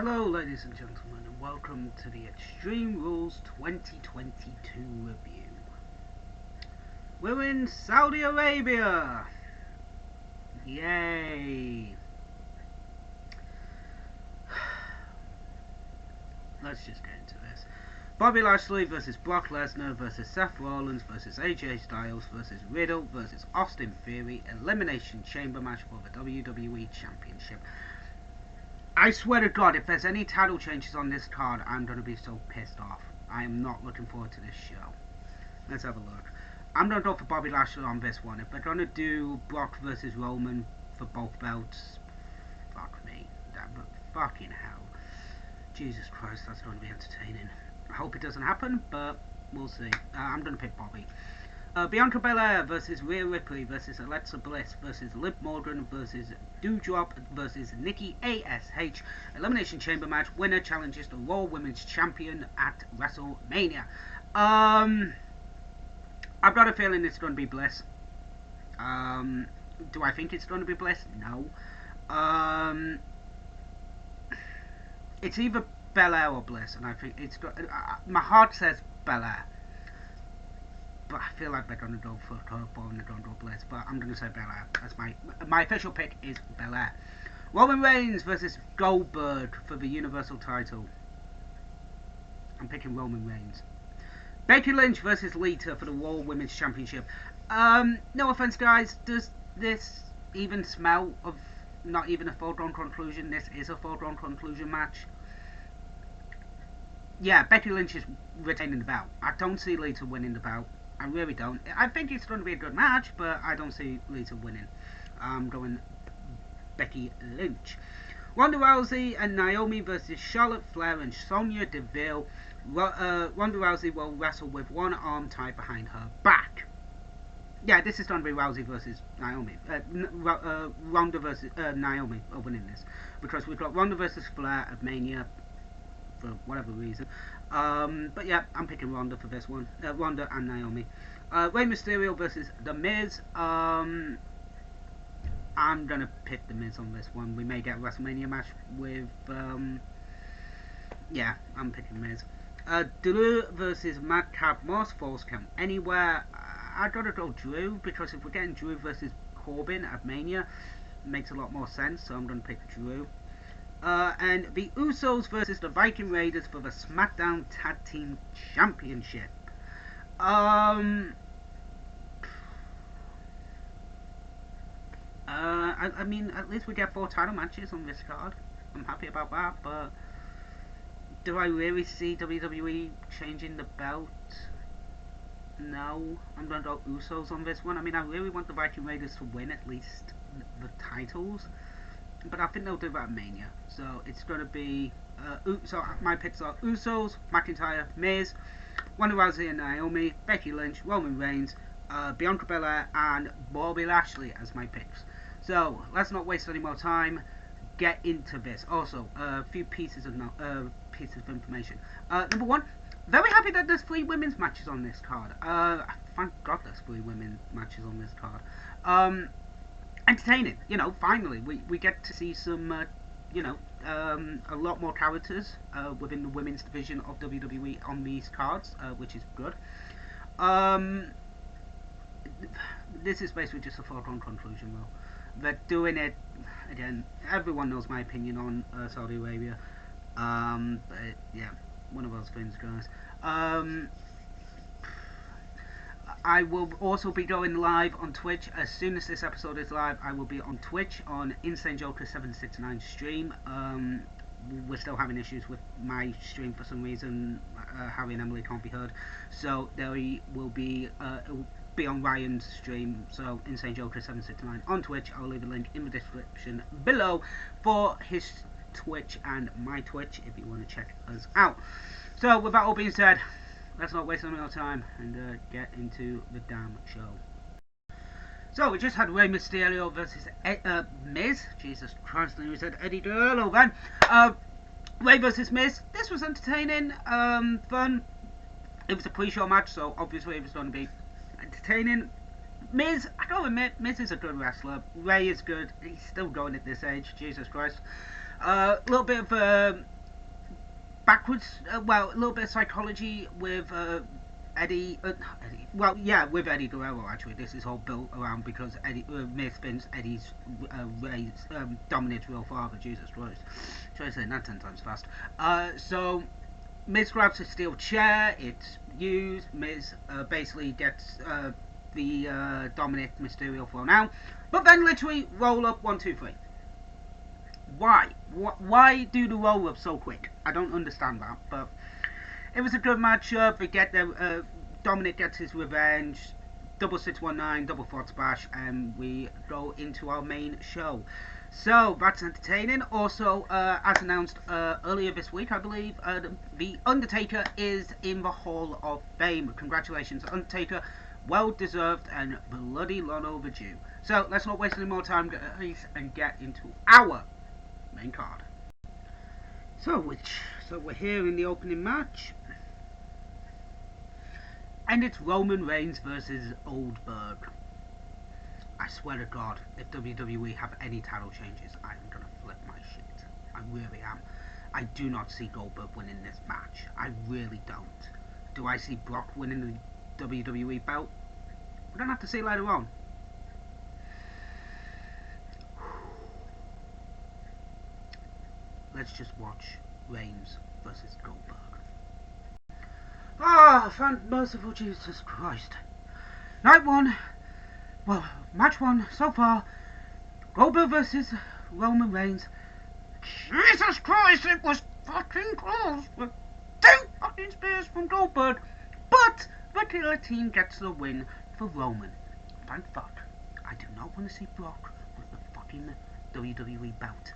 Hello ladies and gentlemen, and welcome to the Extreme Rules 2022 review. We're in Saudi Arabia! Yay! Let's just get into this. Bobby Lashley versus Brock Lesnar versus Seth Rollins versus AJ Styles versus Riddle versus Austin Theory. Elimination Chamber match for the WWE Championship. I swear to God, if there's any title changes on this card, I'm going to be so pissed off. I am not looking forward to this show. Let's have a look. I'm going to go for Bobby Lashley on this one. If they're going to do Brock versus Roman for both belts, fuck me. Fucking hell. Jesus Christ, that's going to be entertaining. I hope it doesn't happen, but we'll see. I'm going to pick Bobby. Bianca Belair versus Rhea Ripley versus Alexa Bliss versus Liv Morgan versus Doudrop versus Nikki ASH. Elimination Chamber match. Winner challenges the Raw Women's Champion at WrestleMania. I've got a feeling it's going to be Bliss. Do I think it's going to be Bliss? No. It's either Belair or Bliss, and I think it's got. My heart says Belair. But I feel like they're going to go for Corbin and they're going to go Bliss. But I'm going to say Belair. That's my official pick is Belair. Roman Reigns versus Goldberg for the Universal title. I'm picking Roman Reigns. Becky Lynch versus Lita for the Raw Women's Championship. No offense, guys. Does this even smell of not even a foregone conclusion? This is a foregone conclusion match. Yeah, Becky Lynch is retaining the belt. I don't see Lita winning the belt. I really don't. I think it's going to be a good match, but I don't see Lita winning. I'm going Becky Lynch. Ronda Rousey and Naomi versus Charlotte Flair and Sonia Deville. Ronda Rousey will wrestle with one arm tied behind her back. Yeah, this is going to be Rousey versus Naomi. Ronda versus Naomi are winning this. Because we've got Ronda versus Flair at Mania for whatever reason. But yeah, I'm picking Ronda for this one. Ronda and Naomi. Rey Mysterio versus The Miz. I'm gonna pick The Miz on this one. We may get a WrestleMania match with. Yeah, I'm picking Miz. Drew versus Madcap Moss. Falls count anywhere. I gotta go Drew because if we're getting Drew versus Corbin at Mania, it makes a lot more sense. So I'm gonna pick Drew. And the Usos versus the Viking Raiders for the Smackdown Tag Team Championship. I mean, at least we get 4 title matches on this card. I'm happy about that, but do I really see WWE changing the belt? No. I'm going to go Usos on this one. I mean, I really want the Viking Raiders to win at least the titles. But I think they'll do that at Mania. So it's going to be. So my picks are Usos, McIntyre, Miz, Ronda Rousey and Naomi, Becky Lynch, Roman Reigns, Bianca Belair, and Bobby Lashley as my picks. So let's not waste any more time. Get into this. Also, a few pieces of information. Number one, very happy that there's 3 women's matches on this card. Thank God there's 3 women's matches on this card. Entertaining, you know. Finally, we get to see some, a lot more characters within the women's division of WWE on these cards, which is good. This is basically just a foregone conclusion, though. They're doing it again. Everyone knows my opinion on Saudi Arabia. But yeah, one of those things, guys. I will also be going live on Twitch. As soon as this episode is live, I will be on Twitch on Insane Joker 769 stream. We're still having issues with my stream for some reason. Harry and Emily can't be heard, so they will be it will be on Ryan's stream. So Insane Joker 769 on Twitch. I'll leave a link in the description below for his Twitch and my Twitch if you want to check us out. So with that all being said, let's not waste any more time and get into the damn show. So we just had Rey Mysterio versus Miz. Jesus Christ, I said Eddie Guerrero then. Rey versus Miz. This was entertaining, fun. It was a pre-show match, so obviously it was going to be entertaining. Miz, I gotta admit, Miz is a good wrestler. Rey is good. He's still going at this age. Jesus Christ. A little bit of backwards, well, a little bit of psychology with Eddie. Well, yeah, with Eddie Guerrero. Actually, this is all built around because Miz spins Eddie's Dominic's real father. Jesus Christ, try to say that 10 times fast. So Miz grabs a steel chair. It's used. Miz basically gets the Dominic Mysterio thrown out, but then literally roll up 1, 2, 3. Why? Why do the roll up so quick? I don't understand that, but it was a good matchup. We get there. Dominic gets his revenge. Double 619, double frog splash, and we go into our main show. So that's entertaining. Also, as announced earlier this week, I believe, the Undertaker is in the Hall of Fame. Congratulations, Undertaker. Well deserved and bloody long overdue. So let's not waste any more time, guys, and get into our main card. So we're here in the opening match, and it's Roman Reigns versus Oldberg. I swear to God, if WWE have any title changes, I am gonna flip my shit. I really am. I do not see Goldberg winning this match. I really don't. Do I see Brock winning the WWE belt? We're gonna have to see later on. Let's just watch Reigns versus Goldberg. Ah, merciful Jesus Christ. Night 1, well, match 1 so far. Goldberg versus Roman Reigns. Jesus Christ, it was fucking close with 2 fucking spears from Goldberg. But the killer team gets the win for Roman. Thank fuck. I do not want to see Brock with the fucking WWE belt.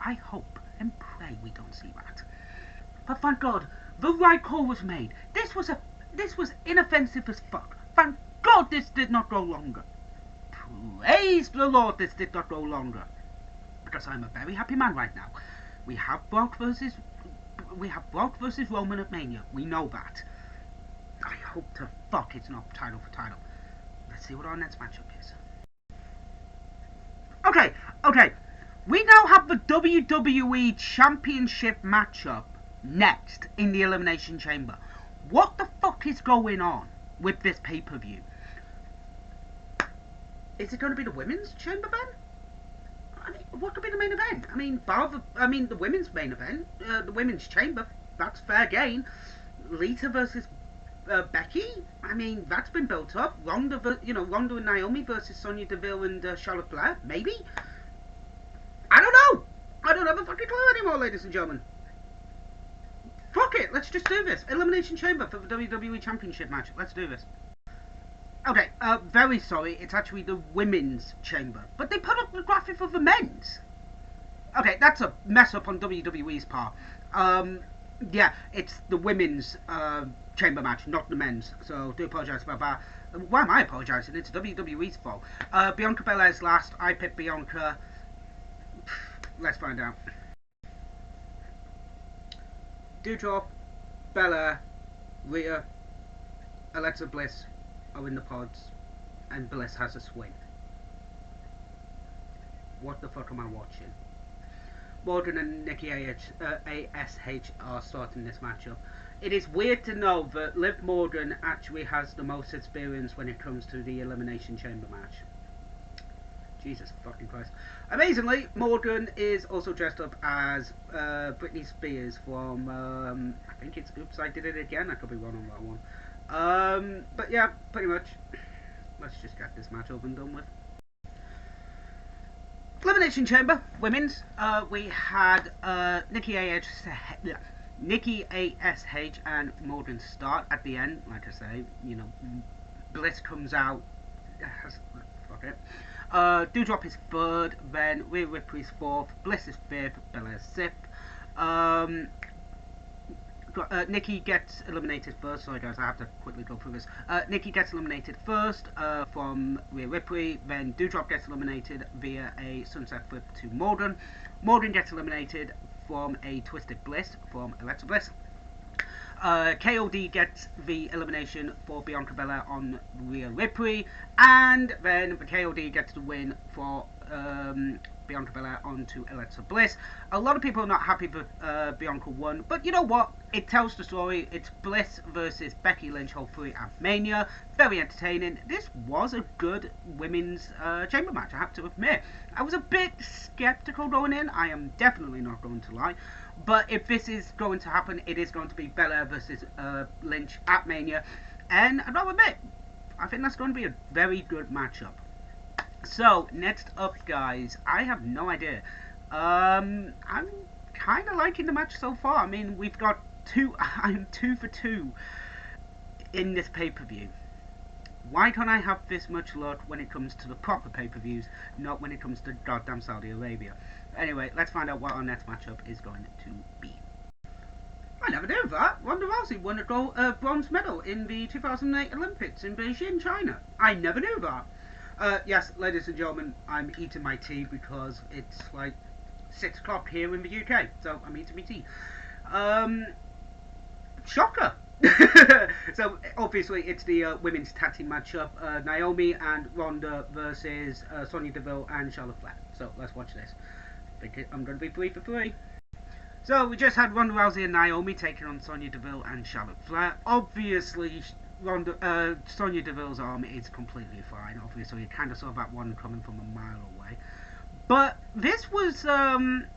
I hope and pray we don't see that. But thank God, the right call was made. This was inoffensive as fuck. Thank God this did not go longer. Praise the Lord this did not go longer. Because I'm a very happy man right now. We have Brock versus Roman at Mania. We know that. I hope to fuck it's not title for title. Let's see what our next matchup is. Okay. We now have the WWE Championship matchup next in the Elimination Chamber. What the fuck is going on with this pay-per-view? Is it going to be the Women's Chamber then? I mean, what could be the main event? I mean, the Women's main event, the Women's Chamber, that's fair game. Lita versus Becky, I mean, that's been built up. Ronda and Naomi versus Sonia Deville and Charlotte Flair, maybe? I don't know! I don't have a fucking clue anymore, ladies and gentlemen. Fuck it, let's just do this. Elimination Chamber for the WWE Championship match. Let's do this. Okay, very sorry, it's actually the Women's Chamber. But they put up the graphic for the men's. Okay, that's a mess up on WWE's part. Yeah, it's the Women's Chamber match, not the men's. So, do apologise about that. Why am I apologising? It's WWE's fault. Bianca Belair's last. I picked Bianca. Let's find out. Doudrop, Belair, Rhea, Alexa Bliss are in the pods, and Bliss has a swing. What the fuck am I watching? Morgan and Nikki ASH are starting this matchup. It is weird to know that Liv Morgan actually has the most experience when it comes to the Elimination Chamber match. Jesus fucking Christ. Amazingly, Morgan is also dressed up as Britney Spears from, I think it's Oops, I Did It Again. I could be wrong on that one. But yeah, pretty much. Let's just get this match over and done with. Elimination Chamber, women's. We had Nikki ASH and Morgan start at the end. Like I say, you know, Bliss comes out. Fuck it. Doudrop is third, then Rhea Ripley's fourth, Bliss is fifth, Belair's sixth. Nikki gets eliminated first. Sorry guys, I have to quickly go through this. Nikki gets eliminated first from Rhea Ripley, then Doudrop gets eliminated via a sunset flip to Morgan. Morgan gets eliminated from a Twisted Bliss from Alexa Bliss. KOD gets the elimination for Bianca Belair on Rhea Ripley, and then the KOD gets the win for Bianca Belair onto Alexa Bliss. A lot of people are not happy that Bianca won, but you know what? It tells the story. It's Bliss versus Becky Lynch, hopefully at Mania. Very entertaining. This was a good women's chamber match, I have to admit. I was a bit skeptical going in. I am definitely not going to lie. But if this is going to happen, it is going to be Belair versus Lynch at Mania. And I gotta admit, I think that's going to be a very good matchup. So, next up, guys, I have no idea. I'm kind of liking the match so far. I mean, we've got I'm 2 for 2 in this pay-per-view. Why can't I have this much luck when it comes to the proper pay-per-views, not when it comes to goddamn Saudi Arabia? Anyway, let's find out what our next matchup is going to be. I never knew that. Ronda Rousey won a bronze medal in the 2008 Olympics in Beijing, China. I never knew that. Yes, ladies and gentlemen, I'm eating my tea because it's like 6 o'clock here in the UK, so I'm eating my tea. Shocker! So, obviously, it's the women's tag team matchup, Naomi and Ronda versus Sonia Deville and Charlotte Flair. So, let's watch this. I think I'm going to be 3 for 3. So, we just had Ronda Rousey and Naomi taking on Sonia Deville and Charlotte Flair. Obviously, Sonia Deville's arm is completely fine. Obviously, you kind of saw that one coming from a mile away. But this was, I'm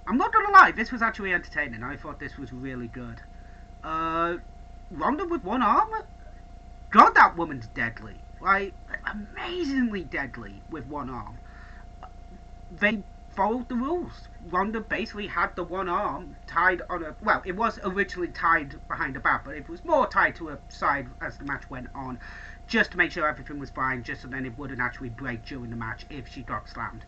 not going to lie, this was actually entertaining. I thought this was really good. Ronda with one arm? God, that woman's deadly. Like, amazingly deadly with one arm. They followed the rules. Ronda basically had the one arm tied on a... Well, it was originally tied behind her back, but it was more tied to her side as the match went on, just to make sure everything was fine, just so then it wouldn't actually break during the match if she got slammed.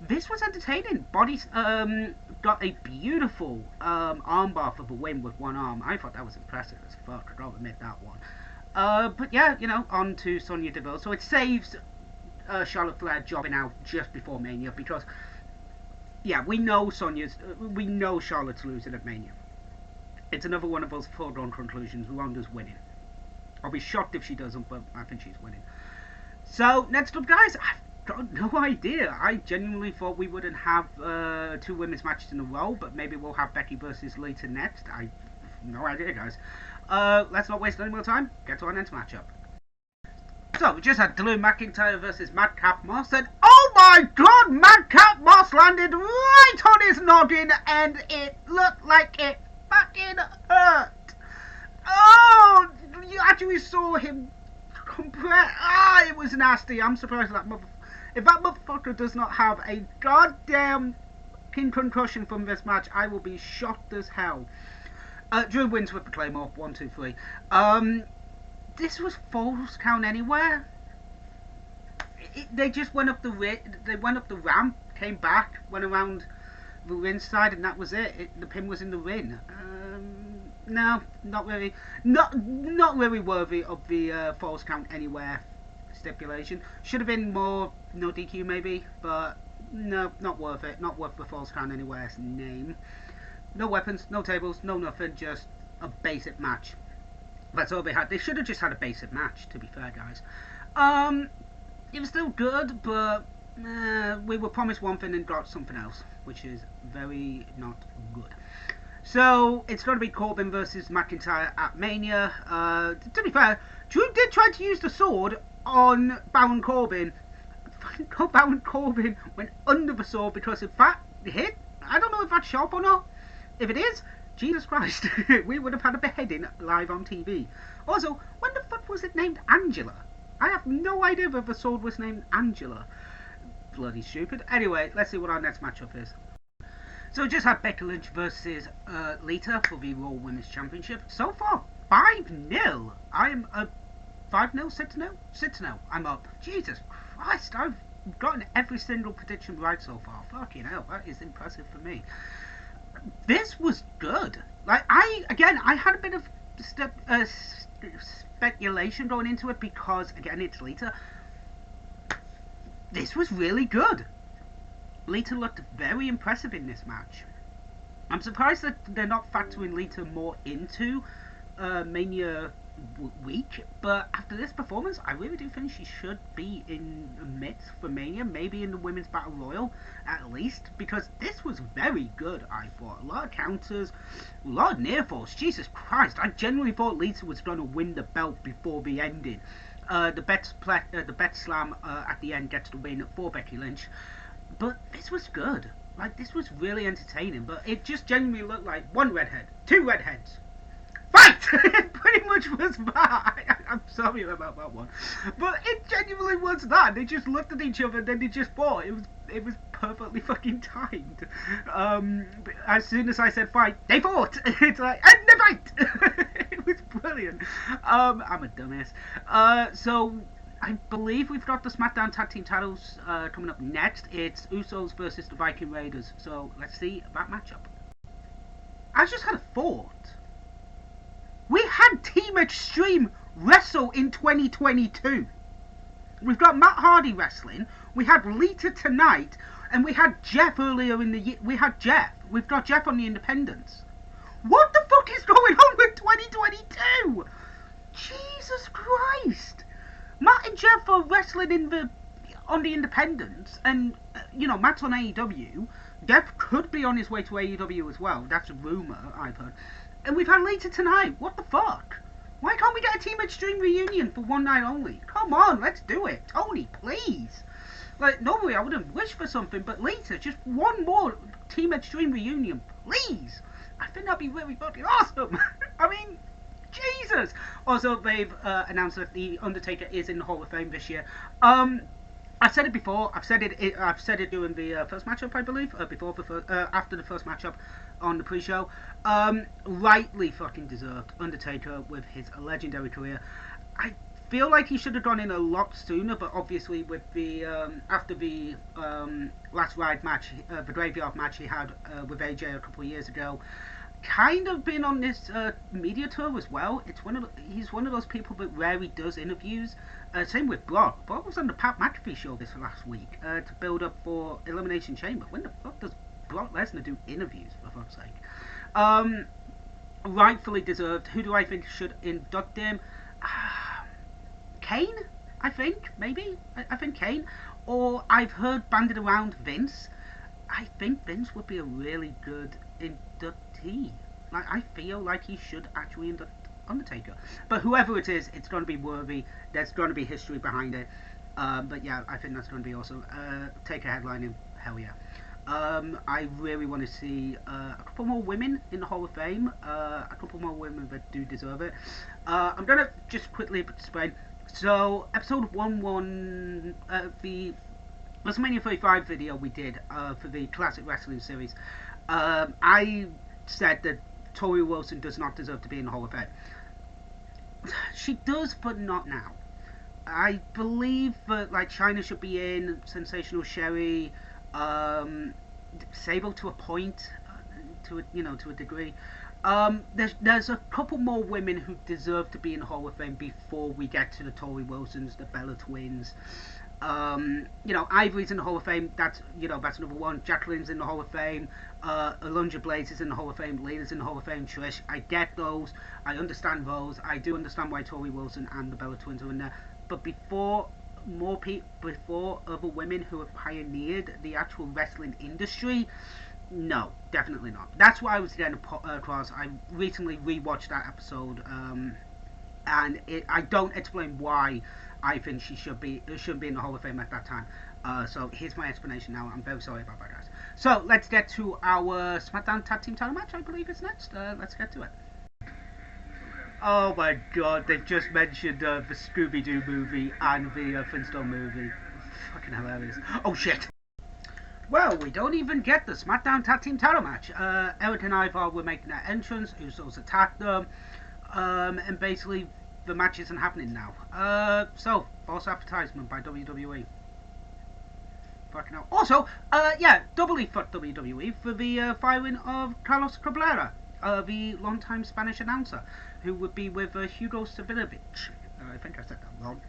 This was entertaining. Body's got a beautiful armbar for the win with one arm. I thought that was impressive as fuck. I gotta admit that one. But yeah, you know, on to Sonya Deville. So it saves Charlotte Flair jobbing out just before Mania because, yeah, we know Charlotte's losing at Mania. It's another one of those foregone conclusions. Ronda's winning. I'll be shocked if she doesn't, but I think she's winning. So next up, guys, I've got no idea. I genuinely thought we wouldn't have 2 women's matches in a row, but maybe we'll have Becky versus Lita next. I have no idea, guys. Let's not waste any more time. Get to our next matchup. So, we just had Drew McIntyre versus Madcap Moss, and oh my god, Madcap Moss landed right on his noggin, and it looked like it fucking hurt. Oh, you actually saw him compress. Ah, it was nasty. I'm surprised that if that motherfucker does not have a goddamn pin concussion from this match, I will be shocked as hell. Drew wins with the Claymore, 1, 2, 3. This was false count anywhere. They just went up the ramp, came back, went around the ring side, and that was it. The pin was in the ring. No, not really. Not really worthy of the false count anywhere stipulation. Should have been more no DQ maybe, but no, not worth it. Not worth the false count anywhere's name. No weapons, no tables, no nothing. Just a basic match. That's all they had. They should have just had a basic match, to be fair, guys. It was still good, but we were promised one thing and got something else, which is very not good. So, it's going to be Corbin versus McIntyre at Mania. To be fair, Drew did try to use the sword on Baron Corbin. Fucking Baron Corbin went under the sword because if that hit, I don't know if that's sharp or not. If it is, Jesus Christ, we would have had a beheading live on TV. Also, when the fuck was it named Angela? I have no idea if the sword was named Angela. Bloody stupid. Anyway, let's see what our next matchup is. So we just had Becky Lynch versus Lita for the Raw Women's Championship. So far, 5-0. I'm a 5-0, 6-0? 6-0. I'm up. Jesus Christ, I've gotten every single prediction right so far. Fucking hell, that is impressive for me. This was good. Like, I had a bit of speculation going into it because, again, it's Lita. This was really good. Lita looked very impressive in this match. I'm surprised that they're not factoring Lita more into Mania week, but after this performance, I really do think she should be in the mix for Mania, maybe in the Women's Battle Royal, at least, because this was very good, I thought. A lot of counters, a lot of near falls. Jesus Christ, I genuinely thought Lisa was going to win the belt before the ending. The bet slam at the end gets the win for Becky Lynch, but this was good. Like, this was really entertaining, but it just genuinely looked like one redhead, two redheads, fight! It pretty much was that. I'm sorry about that one, but it genuinely was that. They just looked at each other and then they just fought. It was perfectly fucking timed. As soon as I said fight, they fought. It's like, and they fight! It was brilliant. I'm a dumbass. So I believe we've got the SmackDown Tag Team titles coming up next. It's Usos versus the Viking Raiders. So let's see that matchup. I just had a thought. We had Team Extreme wrestle in 2022. We've got Matt Hardy wrestling. We had Lita tonight, and we had Jeff earlier in the year. We had Jeff. We've got Jeff on the Independents. What the fuck is going on with 2022? Jesus Christ! Matt and Jeff are wrestling on the Independents, and Matt's on AEW. Jeff could be on his way to AEW as well. That's a rumor I've heard. And we've had Lita tonight. What the fuck? Why can't we get a Team Extreme reunion for one night only? Come on, let's do it. Tony, please. Like, normally I wouldn't wish for something, but Lita, just one more Team Extreme reunion, please. I think that'd be really fucking awesome. I mean, Jesus. Also, they've announced that the Undertaker is in the Hall of Fame this year. I've said it before. I've said it during the first matchup, I believe. After the first matchup on the pre-show. Rightly fucking deserved. Undertaker with his legendary career. I feel like he should have gone in a lot sooner, but obviously with the after the last ride match, the graveyard match he had with AJ a couple of years ago, kind of been on this media tour as well. He's one of those people that rarely does interviews. Same with Brock. Brock was on the Pat McAfee show this last week to build up for Elimination Chamber. When the fuck does Brock Lesnar do interviews, for fuck's sake? Rightfully deserved. Who do I think should induct him? Kane, I think, maybe. I think Kane. Or I've heard banded around Vince. I think Vince would be a really good inductee. Like, I feel like he should actually induct Undertaker. But whoever it is, it's going to be worthy. There's going to be history behind it. But yeah, I think that's going to be awesome. Taker headlining, hell yeah. I really want to see a couple more women in the Hall of Fame. A couple more women that do deserve it. I'm going to just quickly explain. So, episode 11, the WrestleMania 35 video we did for the Classic Wrestling Series, I said that Tori Wilson does not deserve to be in the Hall of Fame. She does, but not now. I believe that like Chyna should be in, Sensational Sherry, Sable to a point, to a degree. There's a couple more women who deserve to be in the Hall of Fame before we get to the Tori Wilsons, the Bella Twins. Ivory's in the Hall of Fame. That's number one. Jacqueline's in the Hall of Fame. Alundra Blaze is in the Hall of Fame. Lena's in the Hall of Fame. Trish. I get those. I understand those. I do understand why Tori Wilson and the Bella Twins are in there. But before other women who have pioneered the actual wrestling industry, no, definitely not. That's what I was getting across. I recently rewatched that episode, and I don't explain why I think she shouldn't be in the Hall of Fame at that time. So here's my explanation now. I'm very sorry about that, guys. So let's get to our SmackDown Tag Team title match. I believe it's next. Let's get to it. Oh my God! They've just mentioned the Scooby-Doo movie and the Flintstone movie. It's fucking hilarious. Oh shit! Well, we don't even get the SmackDown Tag Team title match. Eric and Ivar were making their entrance. Usos attacked them, and basically the match isn't happening now. So false advertisement by WWE. Fucking hell. Also, doubly fucked WWE for the firing of Carlos Cabrera, the longtime Spanish announcer, who would be with Hugo Savinovich. I think I said that wrong.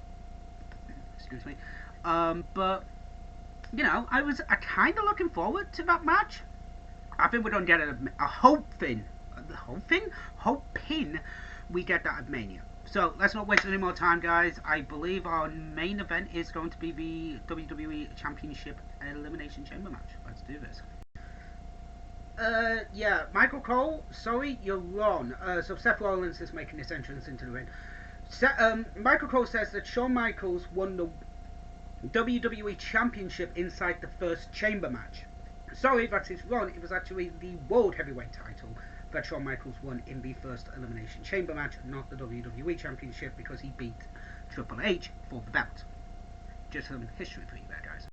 Excuse me. But I was kind of looking forward to that match. I think we're going to get a hope pin. We get that at Mania. So let's not waste any more time, guys. I believe our main event is going to be the WWE Championship Elimination Chamber match. Let's do this. Yeah, Michael Cole, sorry, you're wrong. So Seth Rollins is making his entrance into the ring. Michael Cole says that Shawn Michaels won the WWE Championship inside the first chamber match. Sorry, that is wrong. It was actually the World Heavyweight title that Shawn Michaels won in the first Elimination Chamber match, not the WWE Championship, because he beat Triple H for the belt. Just some history for you there, guys.